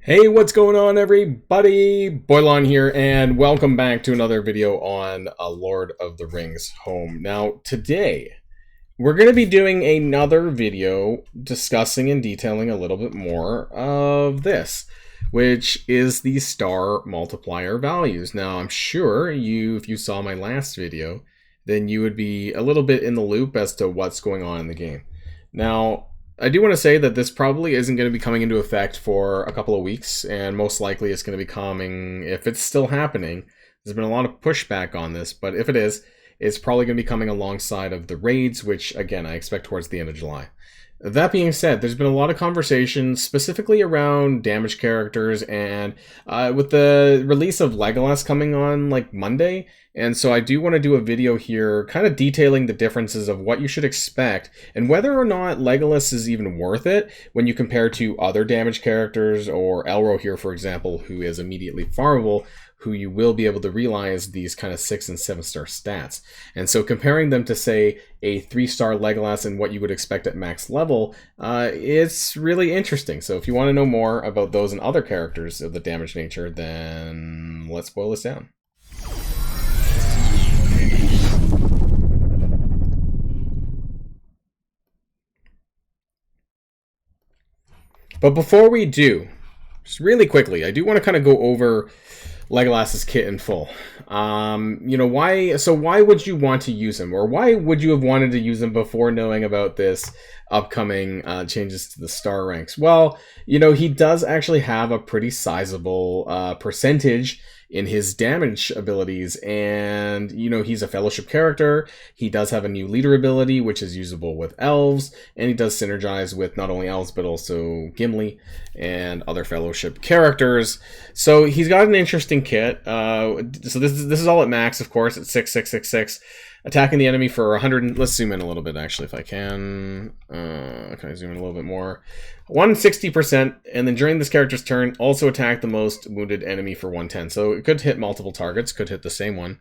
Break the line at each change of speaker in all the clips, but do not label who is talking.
Hey, what's going on, everybody? Boilon here, and welcome back to another video on Lord of the Rings Home. Now, today, we're going to be doing another video discussing and detailing a little bit more of this, which is the star multiplier values. Now, I'm sure if you saw my last video, then you would be a little bit in the loop as to what's going on in the game. Now, I do want to say that this probably isn't going to be coming into effect for a couple of weeks, and most likely it's going to be coming, if it's still happening. There's been a lot of pushback on this, but if it is, it's probably going to be coming alongside of the raids, which, again, I expect towards the end of July. That being said, there's been a lot of conversation specifically around damage characters, and with the release of Legolas coming on like Monday, and so I do want to do a video here kind of detailing the differences of what you should expect and whether or not Legolas is even worth it when you compare to other damage characters, or Elrohir, for example, who is immediately farmable, who you will be able to realize these kind of 6 and 7 star stats. And so comparing them to, say, a 3-star Legolas and what you would expect at max level, it's really interesting. So if you want to know more about those and other characters of the damage nature, then let's boil this down. But before we do, just really quickly, I do want to kind of go over Legolas's kit in full. Why would you want to use him? Or why would you have wanted to use him before knowing about this upcoming changes to the star ranks? Well, he does actually have a pretty sizable percentage in his damage abilities, and he's a fellowship character. He does have a new leader ability, which is usable with elves, and he does synergize with not only elves but also Gimli and other fellowship characters. So he's got an interesting kit. So this is all at max, of course, at 6,666. Attacking the enemy for 100. Let's zoom in a little bit, actually, if I can. Can I zoom in a little bit more? 160%, and then during this character's turn, also attack the most wounded enemy for 110. So it could hit multiple targets, could hit the same one.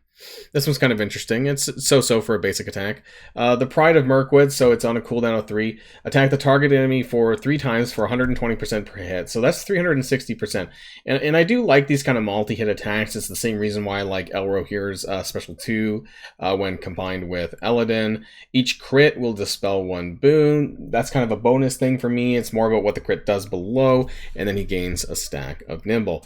This one's kind of interesting. It's so-so for a basic attack. The Pride of Mirkwood, so it's on a cooldown of 3. Attack the target enemy for 3 times for 120% per hit. So that's 360%. And I do like these kind of multi-hit attacks. It's the same reason why I like Elrohir's Special 2 when combined with Eladin. Each crit will dispel 1 boon. That's kind of a bonus thing for me. It's more about what the crit does below, and then he gains a stack of Nimble.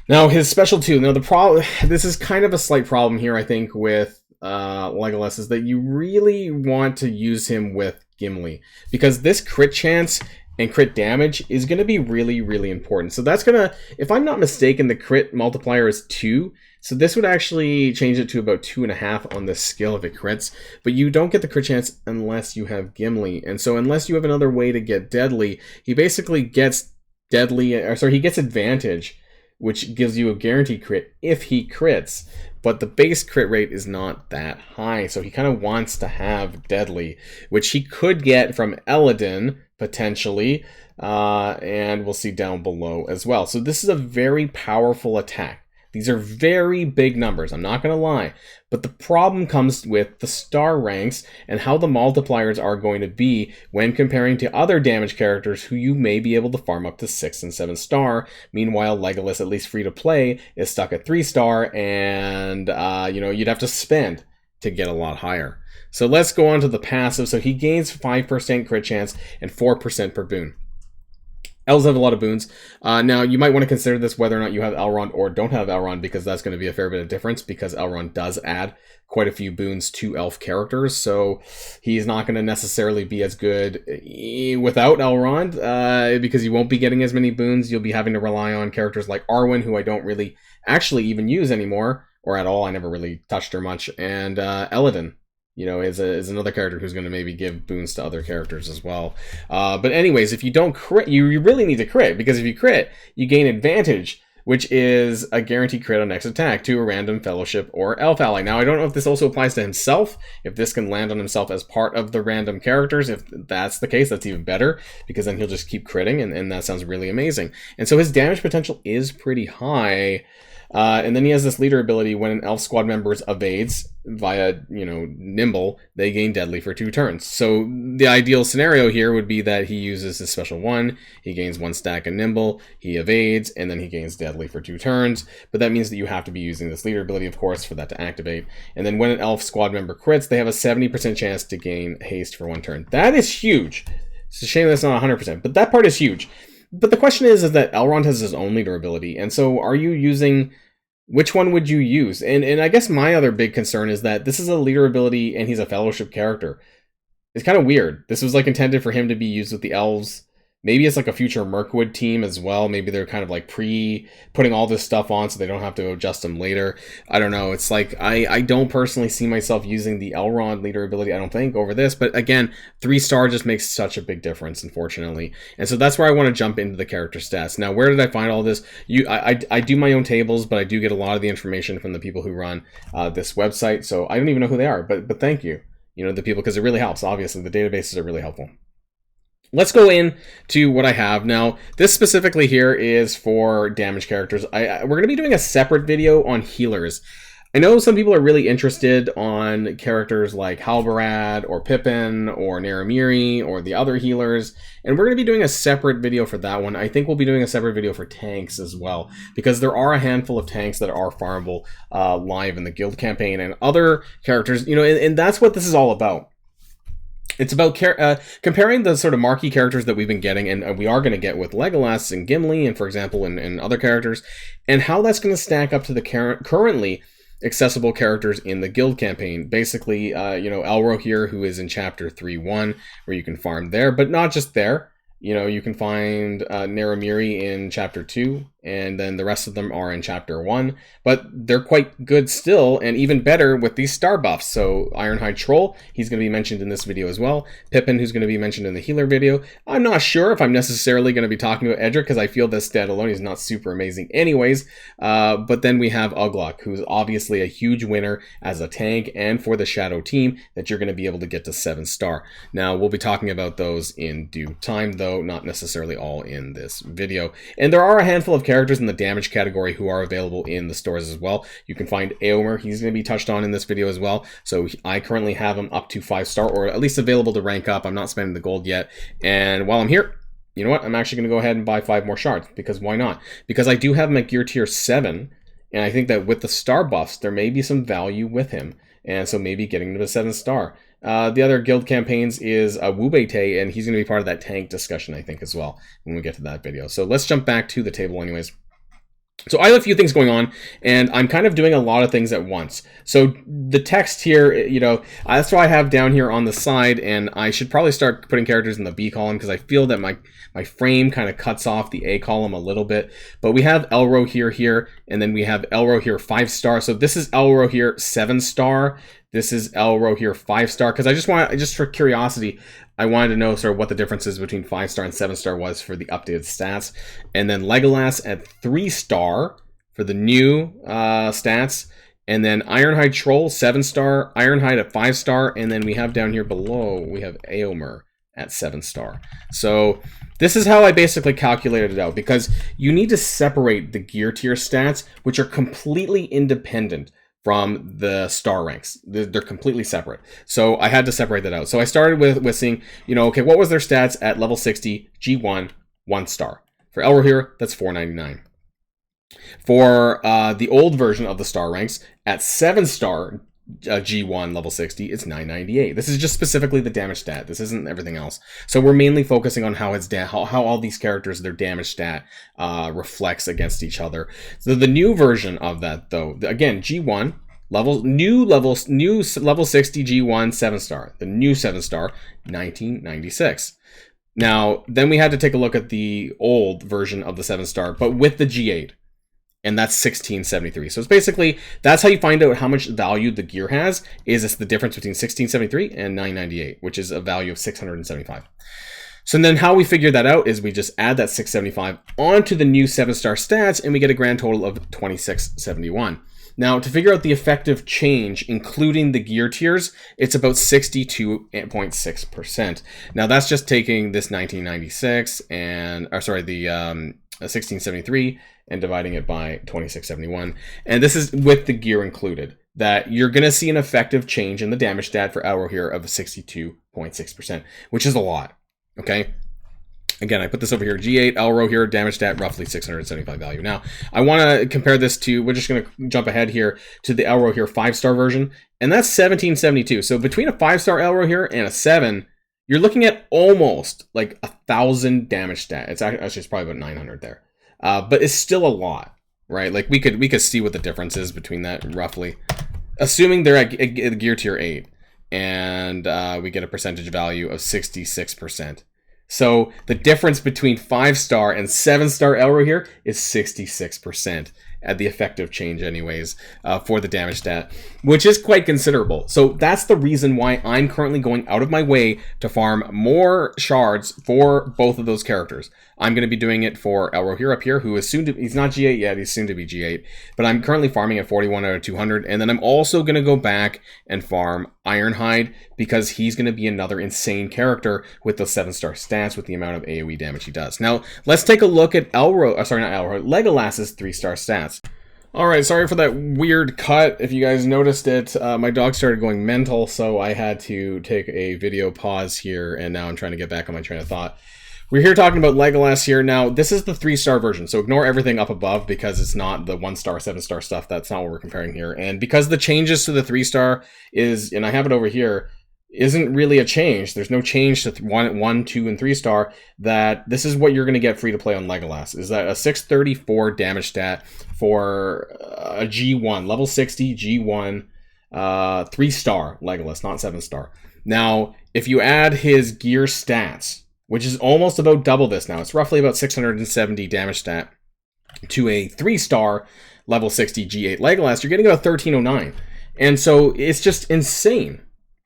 Now, his special 2. Now, this is kind of a slight problem here, I think, with Legolas, is that you really want to use him with Gimli, because this crit chance and crit damage is going to be really, really important. So that's going to, if I'm not mistaken, the crit multiplier is 2. So this would actually change it to about 2.5 on the skill if it crits. But you don't get the crit chance unless you have Gimli. And so unless you have another way to get deadly, he basically gets he gets advantage, which gives you a guaranteed crit if he crits. But the base crit rate is not that high. So he kind of wants to have deadly, which he could get from Eladin, potentially. And we'll see down below as well. So this is a very powerful attack. These are very big numbers, I'm not going to lie. But the problem comes with the star ranks and how the multipliers are going to be when comparing to other damage characters who you may be able to farm up to 6 and 7 star. Meanwhile, Legolas, at least free to play, is stuck at 3 star, and you'd have to spend to get a lot higher. So let's go on to the passive. So he gains 5% crit chance and 4% per boon. Elves have a lot of boons. Now, you might want to consider this whether or not you have Elrond or don't have Elrond, because that's going to be a fair bit of difference, because Elrond does add quite a few boons to elf characters, so he's not going to necessarily be as good without Elrond, because you won't be getting as many boons. You'll be having to rely on characters like Arwen, who I don't really actually even use anymore, or at all. I never really touched her much, and Eladin. Is another character who's going to maybe give boons to other characters as well. But anyways, if you don't crit, you really need to crit, because if you crit, you gain advantage, which is a guaranteed crit on next attack to a random fellowship or elf ally. Now, I don't know if this also applies to himself, if this can land on himself as part of the random characters. If that's the case, that's even better, because then he'll just keep critting, and that sounds really amazing. And so his damage potential is pretty high. And then he has this leader ability: when an elf squad member evades via, nimble, they gain deadly for 2 turns. So the ideal scenario here would be that he uses his special 1, he gains 1 stack of nimble, he evades, and then he gains deadly for 2 turns. But that means that you have to be using this leader ability, of course, for that to activate. And then when an elf squad member crits, they have a 70% chance to gain haste for 1 turn. That is huge. It's a shame that's not 100%, but that part is huge. But the question is that Elrond has his own leader ability, and so are you using... Which one would you use? And I guess my other big concern is that this is a leader ability and he's a fellowship character. It's kind of weird. This was like intended for him to be used with the elves. Maybe it's like a future Mirkwood team as well. Maybe they're kind of like putting all this stuff on so they don't have to adjust them later. I don't know. It's like, I don't personally see myself using the Elrond leader ability, I don't think, over this. But again, 3-star just makes such a big difference, unfortunately. And so that's where I want to jump into the character stats. Now, where did I find all this? I do my own tables, but I do get a lot of the information from the people who run this website. So I don't even know who they are, but thank you. The people, because it really helps. Obviously, the databases are really helpful. Let's go in to what I have. Now, this specifically here is for damage characters. We're going to be doing a separate video on healers. I know some people are really interested on characters like Halbarad or Pippin or Naramiri or the other healers, and we're going to be doing a separate video for that one. I think we'll be doing a separate video for tanks as well, because there are a handful of tanks that are farmable live in the guild campaign, and other characters, and that's what this is all about. It's about comparing the sort of marquee characters that we've been getting, and we are going to get with Legolas and Gimli, and for example, and other characters, and how that's going to stack up to the currently accessible characters in the guild campaign. Basically, Elrohir, who is in chapter 3.1, where you can farm there, but not just there. You can find Naramiri in chapter 2, and then the rest of them are in chapter 1, but they're quite good still, and even better with these star buffs. So Ironhide Troll, he's going to be mentioned in this video as well. Pippin, who's going to be mentioned in the healer video. I'm not sure if I'm necessarily going to be talking about Edric, because I feel this stat alone is not super amazing anyways. But then we have Uglok, who's obviously a huge winner as a tank and for the Shadow team that you're going to be able to get to 7-star. Now, we'll be talking about those in due time, though, not necessarily all in this video. And there are a handful of characters in the damage category who are available in the stores as well. You can find Eomer, he's going to be touched on in this video as well. So I currently have him up to 5-star, or at least available to rank up. I'm not spending the gold yet. And while I'm here, you know what? I'm actually going to go ahead and buy 5 more shards, because why not? Because I do have him at gear tier 7, and I think that with the star buffs, there may be some value with him. And so maybe getting to the 7-star. The other guild campaigns is Wubei, and he's going to be part of that tank discussion, I think, as well, when we get to that video. So let's jump back to the table anyways. So I have a few things going on, and I'm kind of doing a lot of things at once. So the text here, that's what I have down here on the side, and I should probably start putting characters in the B column, because I feel that my frame kind of cuts off the A column a little bit. But we have Elrohir here, and then we have Elrohir 5-star. So this is Elrohir 7-star. This is Elrohir 5-star, because just for curiosity, I wanted to know sort of what the differences between 5-star and 7-star was for the updated stats. And then Legolas at 3-star for the new stats. And then Ironhide Troll 7-star, Ironhide at 5-star, and then we have down here below, we have Eomer at 7-star. So this is how I basically calculated it out, because you need to separate the gear tier stats, which are completely independent from the star ranks. They're completely separate. So I had to separate that out. So I started with seeing, okay, what was their stats at level 60, G1, 1-star. For Elrohir, that's 499. For the old version of the star ranks, at 7-star G1 level 60, it's 998. This is just specifically the damage stat. This isn't everything else. So we're mainly focusing on how how all these characters, their damage stat reflects against each other. So the new version of that, though, again, G1 new level 60 G1 7-star. The new 7-star 1996. Now, then we had to take a look at the old version of the 7-star, but with the G8. And that's 1673. So it's basically, that's how you find out how much value the gear has, is it's the difference between 1673 and 998, which is a value of 675. So then how we figure that out is we just add that 675 onto the new 7-star stats, and we get a grand total of 2671. Now, to figure out the effective change, including the gear tiers, it's about 62.6%. Now, that's just taking this 1996 and, the 1673 and dividing it by 2671. And this is with the gear included, that you're going to see an effective change in the damage stat for Elrohir of 62.6%, which is a lot. Okay. Again, I put this over here, G8, Elrohir, damage stat, roughly 675 value. Now, I want to compare this to, we're just going to jump ahead here to the Elrohir 5-star version, and that's 1772. So between a 5-star Elrohir and a 7, you're looking at almost like 1,000 damage stat. It's actually, it's probably about 900 there. But it's still a lot, right? Like we could see what the difference is between that roughly. Assuming they're at gear tier 8, and we get a percentage value of 66%. So the difference between 5-star and 7-star Elrohir is 66% at the effective change anyways for the damage stat, which is quite considerable. So that's the reason why I'm currently going out of my way to farm more shards for both of those characters. I'm going to be doing it for Elrohir up here, who is soon to, he's not G8 yet, he's soon to be G8, but I'm currently farming at 41 out of 200, and then I'm also going to go back and farm Ironhide, because he's going to be another insane character with those 7-star stats with the amount of AoE damage he does. Now, let's take a look at Legolas's 3-star stats. Alright, sorry for that weird cut. If you guys noticed it, my dog started going mental, so I had to take a video pause here, and now I'm trying to get back on my train of thought. We're here talking about Legolas here. Now, this is the 3-star version, so ignore everything up above because it's not the 1-star, 7-star stuff. That's not what we're comparing here. And because the changes to the 3-star is, and I have it over here, isn't really a change. There's no change to 1, 2, and 3-star. That this is what you're going to get free to play on Legolas. Is that a 634 damage stat for a G1, level 60 G1, 3-star Legolas, not 7-star. Now, if you add his gear stats, which is almost about double this now, it's roughly about 670 damage stat to a 3-star level 60 G8 Legolas, you're getting about 1309. And so it's just insane.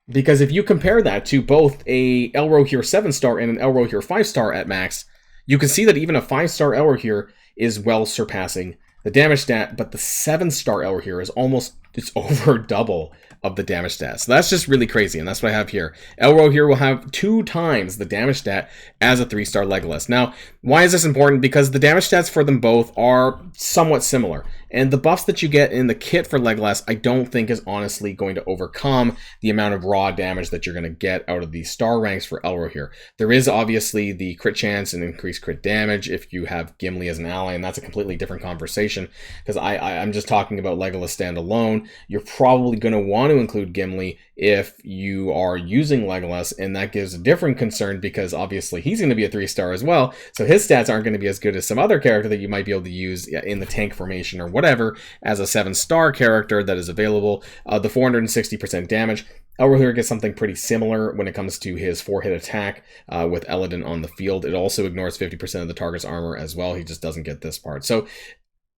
Because if you compare that to both a Elrohir 7-star and an Elrohir 5-star at max, you can see that even a 5-star Elrohir is well surpassing the damage stat, but the 7-star Elrohir is almost, it's over double of the damage stat. So that's just really crazy, and that's what I have here. Elrohir will have 2 times the damage stat as a 3-star Legolas. Now, why is this important? Because the damage stats for them both are somewhat similar, and the buffs that you get in the kit for Legolas, I don't think is honestly going to overcome the amount of raw damage that you're going to get out of the star ranks for Elrohir. There is obviously the crit chance and increased crit damage if you have Gimli as an ally, and that's a completely different conversation, because I'm just talking about Legolas standalone. You're probably going to want to include Gimli if you are using Legolas, and that gives a different concern because obviously he's going to be a 3-star as well, so his stats aren't going to be as good as some other character that you might be able to use in the tank formation or whatever as a 7-star character that is available. The 460% damage, Elrohir gets something pretty similar when it comes to his 4-hit attack with Eladin on the field. It also ignores 50% of the target's armor as well. He just doesn't get this part. So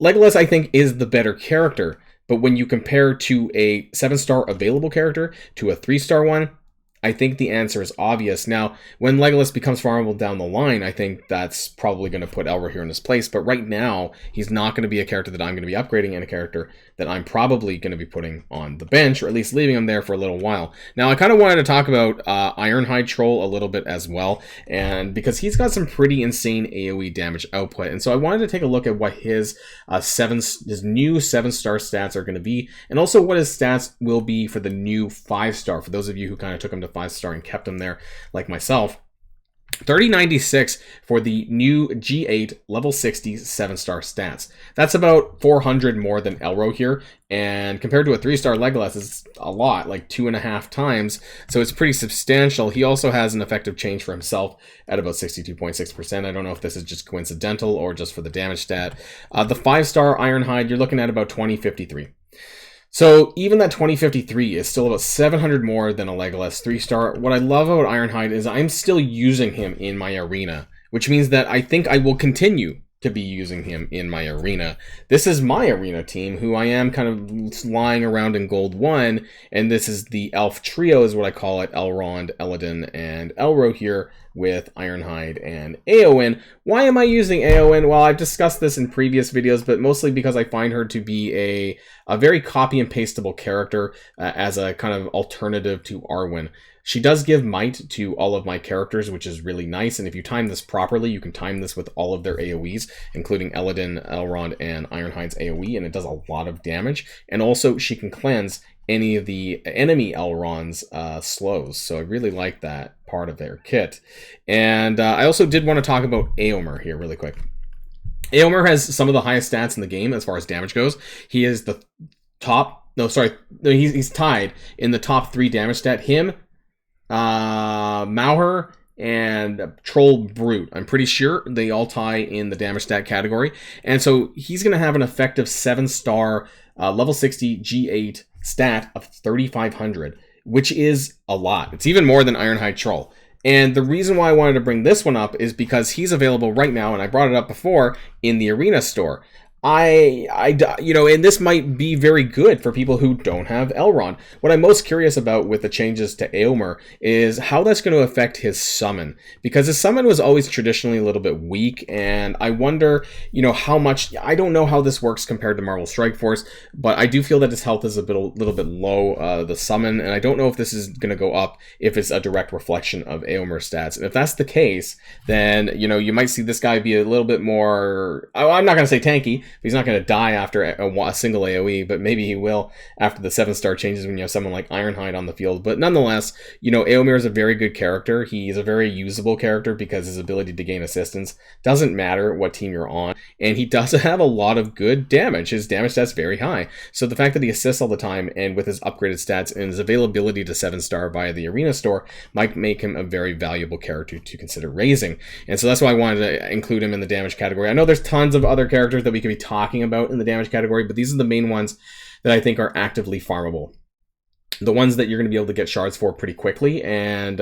Legolas, I think, is the better character. But when you compare to a 7-star available character to a 3-star one, I think the answer is obvious. Now, when Legolas becomes farmable down the line, I think that's probably going to put Elrohir in his place. But right now, he's not going to be a character that I'm going to be upgrading and a character that I'm probably going to be putting on the bench, or at least leaving him there for a little while. Now, I kind of wanted to talk about Ironhide Troll a little bit as well, and because he's got some pretty insane AoE damage output. And so I wanted to take a look at what his new 7-star stats are going to be, and also what his stats will be for the new 5-star, for those of you who kind of took him to 5-star and kept him there like myself. 3096 for the new G8 level 60 7-star stats. That's about 400 more than Elrohir, and compared to a 3-star Legolas, it's a lot, like 2.5 times, so it's pretty substantial. He also has an effective change for himself at about 62.6%. I don't know if this is just coincidental or just for the damage stat. The 5-star Ironhide, you're looking at about 2053. So even that 2053 is still about 700 more than a Legolas 3-star. What I love about Ironhide is I'm still using him in my arena, which means that I think I will continue to be using him in my arena. This is my arena team, who I am kind of lying around in Gold 1, and this is the Elf Trio is what I call it: Elrond, Eladin, and Elrohir with Ironhide and Éowyn. Why am I using Éowyn? Well, I've discussed this in previous videos, but mostly because I find her to be a very copy and pastable character as a kind of alternative to Arwen. She does give might to all of my characters, which is really nice. And if you time this properly, you can time this with all of their AoEs, including Elladan, Elrond, and Ironhide's AoE, and it does a lot of damage. And also, she can cleanse any of the enemy Elrond's slows. So I really like that part of their kit. And I also did want to talk about Eomer here really quick. Eomer has some of the highest stats in the game as far as damage goes. He is the top... No, sorry. He's tied in the top 3 damage stat. Him, Mauher, and Troll Brute. I'm pretty sure they all tie in the damage stat category. And so he's going to have an effective 7-star level 60 G8 stat of 3,500, which is a lot. It's even more than Ironhide Troll. And the reason why I wanted to bring this one up is because he's available right now, and I brought it up before, in the Arena store. You know, and this might be very good for people who don't have Elrond. What I'm most curious about with the changes to Eomer is how that's going to affect his summon, because his summon was always traditionally a little bit weak, and I wonder, you know, how much... I don't know how this works compared to Marvel Strike Force, but I do feel that his health is a little bit low, the summon, and I don't know if this is going to go up if it's a direct reflection of Eomer's stats. And if that's the case, then, you know, you might see this guy be a little bit more... I'm not going to say tanky. He's not going to die after a single AoE, but maybe he will after the 7-star changes when you have someone like Ironhide on the field. But nonetheless, you know, Eomer is a very good character. He's a very usable character because his ability to gain assistance doesn't matter what team you're on. And he does have a lot of good damage. His damage stats very high. So the fact that he assists all the time, and with his upgraded stats and his availability to 7-star via the Arena store, might make him a very valuable character to consider raising. And so that's why I wanted to include him in the damage category. I know there's tons of other characters that we could be talking about in the damage category, but these are the main ones that I think are actively farmable. The ones that you're going to be able to get shards for pretty quickly, and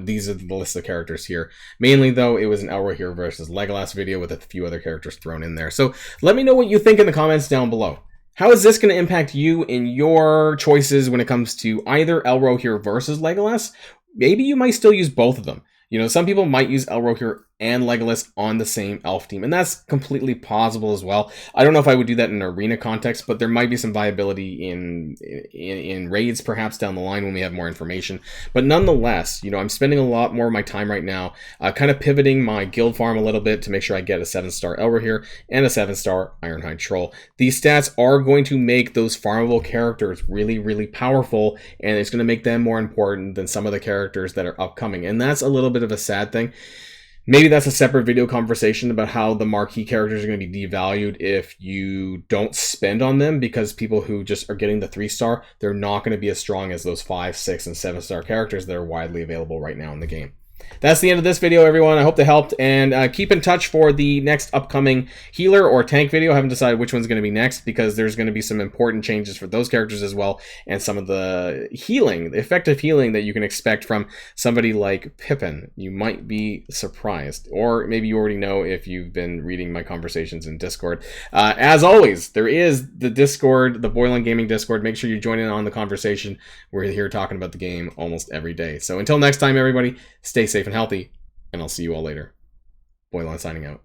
these are the list of characters here. Mainly, though, it was an Elrohir versus Legolas video with a few other characters thrown in there. So let me know what you think in the comments down below. How is this going to impact you in your choices when it comes to either Elrohir versus Legolas? Maybe you might still use both of them. You know, some people might use Elrohir and Legolas on the same elf team, and that's completely possible as well. I don't know if I would do that in an arena context, but there might be some viability in raids perhaps down the line when we have more information. But nonetheless, you know, I'm spending a lot more of my time right now kind of pivoting my guild farm a little bit to make sure I get a 7-star Elrohir and a 7-star Ironhide Troll. These stats are going to make those farmable characters really, really powerful, and it's going to make them more important than some of the characters that are upcoming, and that's a little bit of a sad thing. Maybe that's a separate video conversation about how the marquee characters are going to be devalued if you don't spend on them, because people who just are getting the 3-star, they're not going to be as strong as those 5, 6, and 7-star characters that are widely available right now in the game. That's the end of this video, everyone. I hope that helped, and keep in touch for the next upcoming healer or tank video. I haven't decided which one's going to be next, because there's going to be some important changes for those characters as well, and some of the healing, the effective healing that you can expect from somebody like Pippin. You might be surprised, or maybe you already know if you've been reading my conversations in Discord. As always, there is the Discord, the Boilon Gaming Discord. Make sure you join in on the conversation. We're here talking about the game almost every day. So until next time, everybody, stay safe and healthy, and I'll see you all later. Boilon signing out.